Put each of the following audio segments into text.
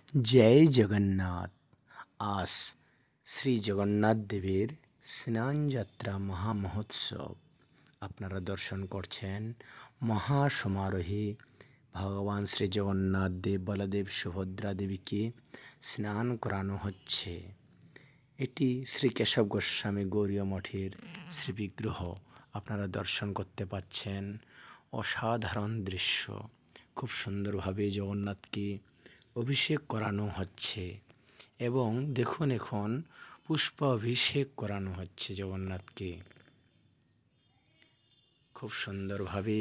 জয় জগন্নাথ। আজ শ্রী জগন্নাথ দেবের স্নানযাত্রা মহামহোৎসব আপনারা দর্শন করছেন। মহাসমারোহে ভগবান শ্রী জগন্নাথ দেব, বলদেব, সুভদ্রা দেবীকে স্নান করানো হচ্ছে। এটি শ্রী কেশব গোস্বামী গৌড়ীয় মঠের শ্রীবিগ্রহ আপনারা দর্শন করতে পাচ্ছেন। অসাধারণ দৃশ্য, খুব সুন্দরভাবে জগন্নাথকে অভিষেক করানো হচ্ছে এবং দেখুন এখন পুষ্প অভিষেক করানো হচ্ছে জগন্নাথকে। খুব সুন্দরভাবে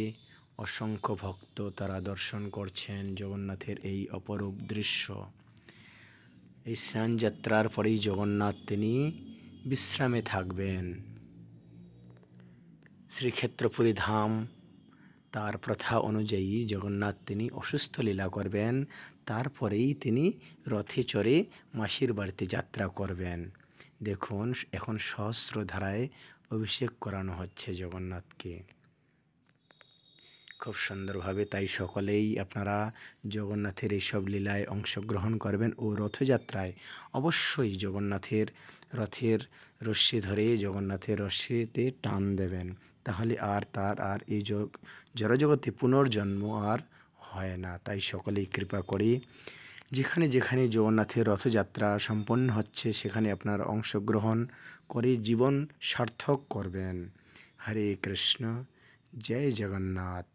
অসংখ্য ভক্ত তারা দর্শন করছেন জগন্নাথের এই অপরূপ দৃশ্য। এই স্নানযাত্রার পরেই জগন্নাথ তিনি বিশ্রামে থাকবেন। শ্রীক্ষেত্রপুরী ধাম তার প্রথা অনুযায়ী জগন্নাথ তিনি অসুস্থ লীলা করবেন, তারপরেই তিনি রথে চড়ে মাসির বাড়িতে যাত্রা করবেন। দেখুন এখন সহস্র ধারায় অভিষেক করানো হচ্ছে জগন্নাথকে খুব সুন্দরভাবে। তাই সকলেই আপনারা জগন্নাথের এইসব লীলায় অংশগ্রহণ করবেন ও রথযাত্রায় অবশ্যই জগন্নাথের রথের রশ্মি ধরে জগন্নাথের রশ্মিতে টান দেবেন, তাহলে তার এই জড়জগতে পুনর্জন্ম আর হয় না। তাই সকলেই কৃপা করি যেখানে যেখানে জগন্নাথের রথযাত্রা সম্পন্ন হচ্ছে সেখানে আপনারা অংশগ্রহণ করে জীবন সার্থক করবেন। হরে কৃষ্ণ, জয় জগন্নাথ।